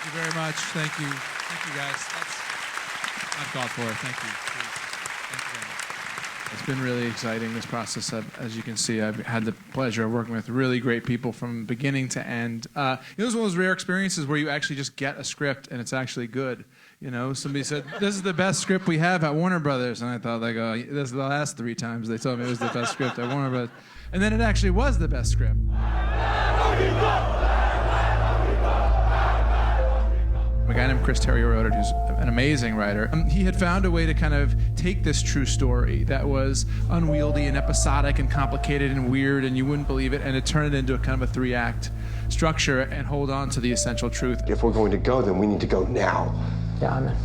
Thank you very much. Thank you. Thank you, guys. That's uncalled for. Thank you. Please. Thank you very much. It's been really exciting, this process. As you can see, I've had the pleasure of working with really great people from beginning to end. It was one of those rare experiences where you actually just get a script and it's actually good. You know, somebody said, this is the best script we have at Warner Brothers. And I thought, like, oh, this is the last 3 times they told me it was the best script at Warner Brothers. And then it actually was the best script. A guy named Chris Terrio wrote it, who's an amazing writer. He had found a way to kind of take this true story that was unwieldy and episodic and complicated and weird and you wouldn't believe it, and it turned it into a kind of a 3-act structure and hold on to the essential truth. If we're going to go, then we need to go now. Yeah, I'm in.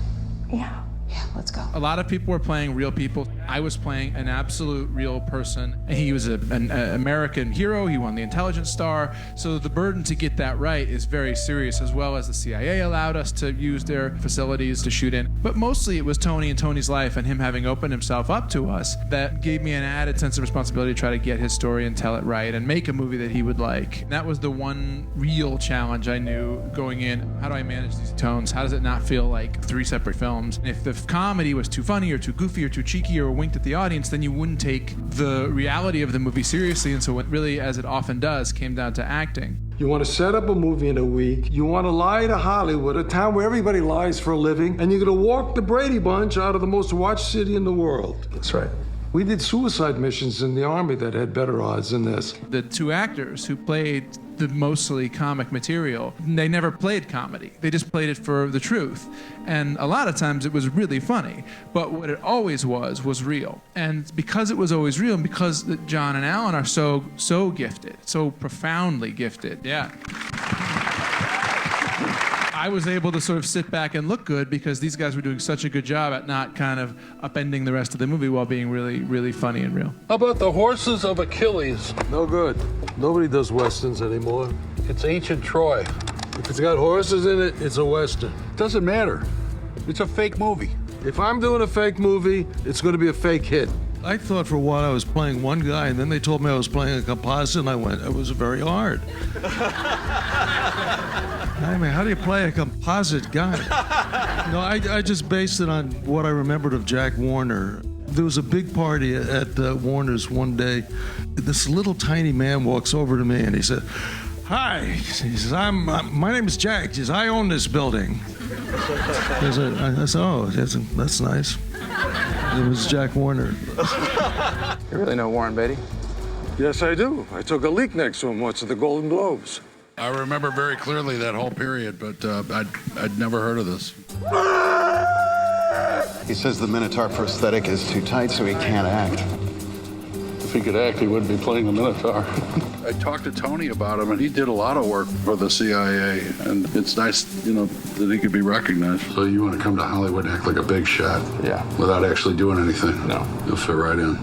Yeah, let's go. A lot of people were playing real people. I was playing an absolute real person. He was an American hero. He won the Intelligence Star. So the burden to get that right is very serious, as well as the CIA allowed us to use their facilities to shoot in. But mostly it was Tony and Tony's life and him having opened himself up to us that gave me an added sense of responsibility to try to get his story and tell it right and make a movie that he would like. And that was the one real challenge I knew going in. How do I manage these tones? How does it not feel like 3 separate films? If the comedy was too funny or too goofy or too cheeky or winked at the audience, then you wouldn't take the reality of the movie seriously. And so it really, as it often does, came down to acting. You want to set up a movie in a week. You want to lie to Hollywood, a town where everybody lies for a living, and you're going to walk the Brady Bunch out of the most watched city in the world. That's right. We did suicide missions in the Army that had better odds than this. The 2 actors who played the mostly comic material, they never played comedy. They just played it for the truth. And a lot of times it was really funny, but what it always was real. And because it was always real, and because John and Alan are so gifted, so profoundly gifted, yeah. I was able to sort of sit back and look good because these guys were doing such a good job at not kind of upending the rest of the movie while being really, really funny and real. How about the horses of Achilles? No good. Nobody does westerns anymore. It's ancient Troy. If it's got horses in it, it's a western. Doesn't matter. It's a fake movie. If I'm doing a fake movie, it's going to be a fake hit. I thought for a while I was playing one guy, and then they told me I was playing a composite, and I went, it was very hard. I mean, how do you play a composite guy? No, I just based it on what I remembered of Jack Warner. There was a big party at Warner's one day. This little tiny man walks over to me, and he said, "Hi," he says, my name is Jack. He says, "I own this building." I said, "Oh, that's nice." It was Jack Warner. You really know Warren Beatty? Yes, I do. I took a leak next to him once at the Golden Globes. I remember very clearly that whole period, but I'd never heard of this. He says the Minotaur prosthetic is too tight, so he can't act. If he could act, he wouldn't be playing the Minotaur. I talked to Tony about him, and he did a lot of work for the CIA, and it's nice, that he could be recognized. So you want to come to Hollywood and act like a big shot? Yeah. Without actually doing anything? No. You'll fit right in.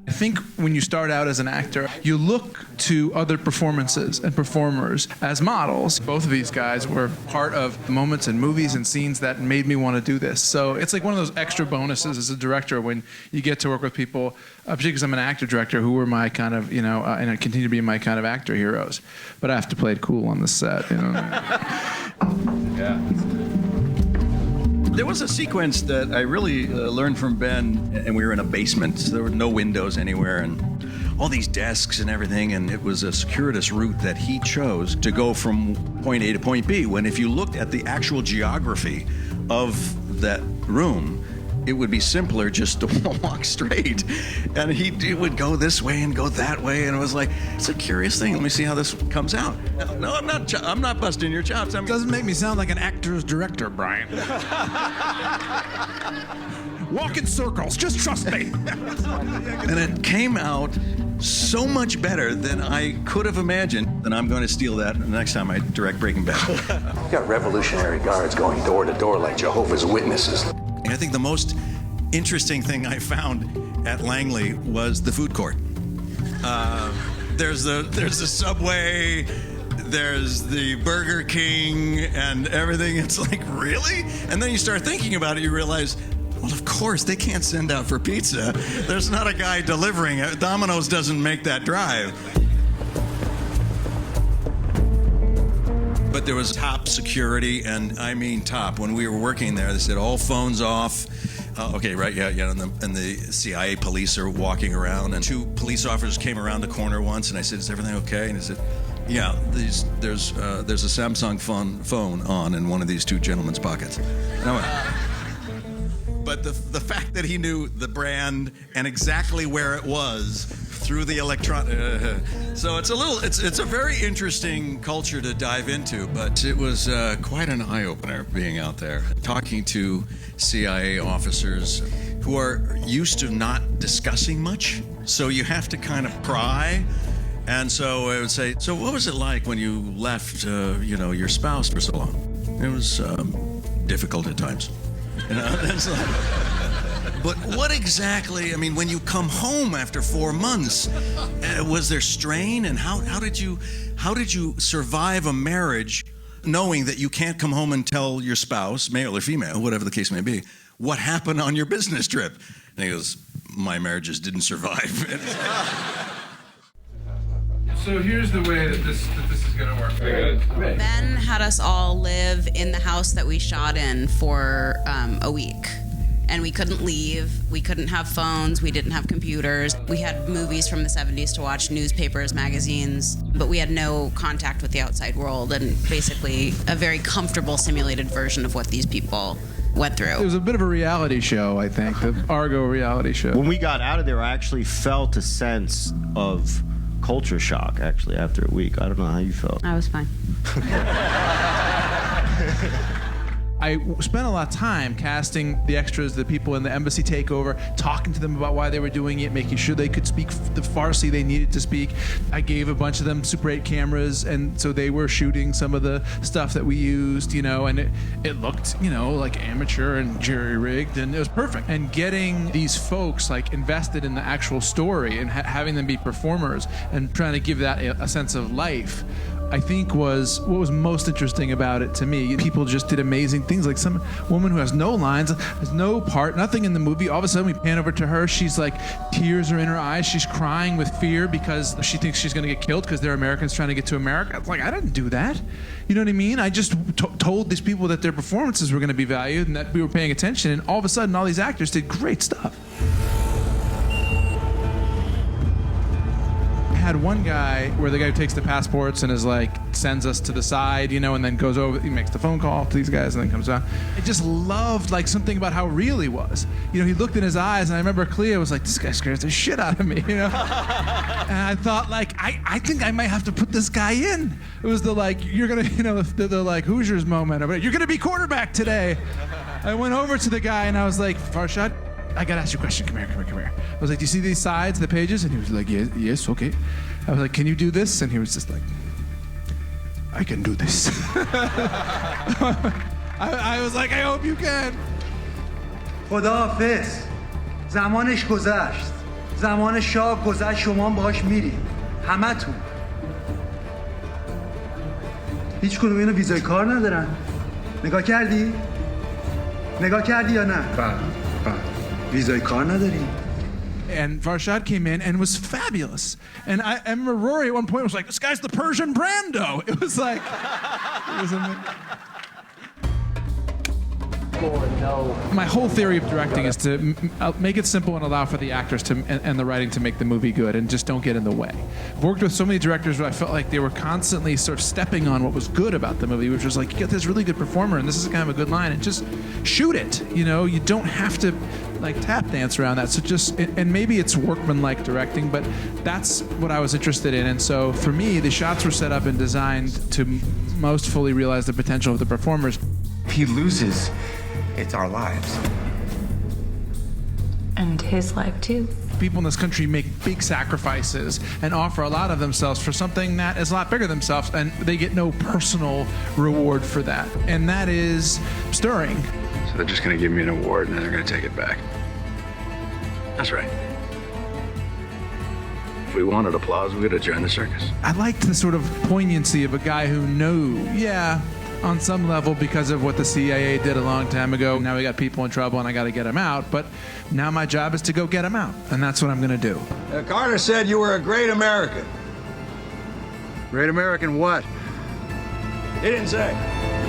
I think when you start out as an actor, you look to other performances and performers as models. Both of these guys were part of moments and movies and scenes that made me want to do this. So it's like one of those extra bonuses as a director when you get to work with people, particularly because I'm an actor-director, who were my kind of, and I continue to be my kind of actor heroes. But I have to play it cool on the set, Yeah. There was a sequence that I really learned from Ben, and we were in a basement. So there were no windows anywhere, and all these desks and everything, and it was a circuitous route that he chose to go from point A to point B, when if you looked at the actual geography of that room, it would be simpler just to walk straight. And he would go this way and go that way, and it was like, it's a curious thing. Let me see how this comes out. No, I'm not busting your chops. Doesn't make me sound like an actor's director, Brian. Walk in circles, just trust me. And it came out so much better than I could have imagined. And I'm going to steal that the next time I direct Breaking Bad. You got Revolutionary Guards going door to door like Jehovah's Witnesses. I think the most interesting thing I found at Langley was the food court. There's the Subway, there's the Burger King, and everything. It's like, really? And then you start thinking about it, you realize, well, of course, they can't send out for pizza. There's not a guy delivering it. Domino's doesn't make that drive. But there was top security, and I mean top. When we were working there, they said all phones off. Okay, right, yeah, and the CIA police are walking around, and 2 police officers came around the corner once, and I said, "Is everything okay?" And he said, "Yeah, there's a Samsung phone on in one of these 2 gentlemen's pockets." And I went, but the fact that he knew the brand and exactly where it was through the so it's a very interesting culture to dive into, but it was quite an eye-opener being out there, talking to CIA officers who are used to not discussing much, so you have to kind of pry. And so I would say, so what was it like when you left, your spouse for so long? It was difficult at times. But what exactly, I mean, when you come home after 4 months, was there strain? And how did you survive a marriage knowing that you can't come home and tell your spouse, male or female, whatever the case may be, what happened on your business trip? And he goes, my marriages didn't survive. So here's the way that this is going to work. Ben had us all live in the house that we shot in for a week. And we couldn't leave. We couldn't have phones. We didn't have computers. We had movies from the 70s to watch, newspapers, magazines, but we had no contact with the outside world, and basically a very comfortable simulated version of what these people went through. It was a bit of a reality show, I think, the Argo reality show. When we got out of there, I actually felt a sense of culture shock, actually, after a week. I don't know how you felt. I was fine. I spent a lot of time casting the extras, the people in the embassy takeover, talking to them about why they were doing it, making sure they could speak the Farsi they needed to speak. I gave a bunch of them Super 8 cameras, and so they were shooting some of the stuff that we used, and it looked, like amateur and jerry-rigged, and it was perfect. And getting these folks, invested in the actual story and having them be performers and trying to give that a sense of life, I think was what was most interesting about it to me. People just did amazing things, like some woman who has no lines, has no part, nothing in the movie. All of a sudden we pan over to her, she's tears are in her eyes, she's crying with fear because she thinks she's going to get killed because they're Americans trying to get to America. It's I didn't do that. You know what I mean? I just told these people that their performances were going to be valued and that we were paying attention, and all of a sudden all these actors did great stuff. Had one guy where the guy who takes the passports and is sends us to the side, and then goes over, he makes the phone call to these guys and then comes out. I just loved something about how real he was. He looked in his eyes, and I remember Clea was like, this guy scares the shit out of me, And I thought I think I might have to put this guy in. It was you're gonna, the Hoosiers moment of it. You're gonna be quarterback today. I went over to the guy and I was like, Farshad, I gotta ask you a question. Come here. I was like, do you see these sides, the pages? And he was like, yes, okay. I was like, can you do this? And he was just like, I can do this. I was like, I hope you can. خداحافظ. زمانش گذشت. زمان شاه گذشت، شما باهاش میرید. همتون. هیچ کدوم اینو ویزای کار ندارن. نگاه کردی یا نه؟ بله. ویزای کار نداری. And Farshad came in and was fabulous. And I remember Rory at one point was like, this guy's the Persian Brando. It was it was amazing. My whole theory of directing is to make it simple and allow for the actors and the writing to make the movie good, and just don't get in the way. I've worked with so many directors where I felt like they were constantly sort of stepping on what was good about the movie, which was you get this really good performer and this is kind of a good line, and just shoot it. You don't have to tap dance around that. So and maybe it's workmanlike directing, but that's what I was interested in. And so for me, the shots were set up and designed to most fully realize the potential of the performers. If he loses, it's our lives. And his life too. People in this country make big sacrifices and offer a lot of themselves for something that is a lot bigger than themselves, and they get no personal reward for that. And that is stirring. So they're just going to give me an award and then they're going to take it back. That's right. If we wanted applause, we would have joined the circus. I liked the sort of poignancy of a guy who knew, on some level, because of what the CIA did a long time ago, now we got people in trouble and I got to get them out. But now my job is to go get them out. And that's what I'm going to do. Carter said you were a great American. Great American what? He didn't say.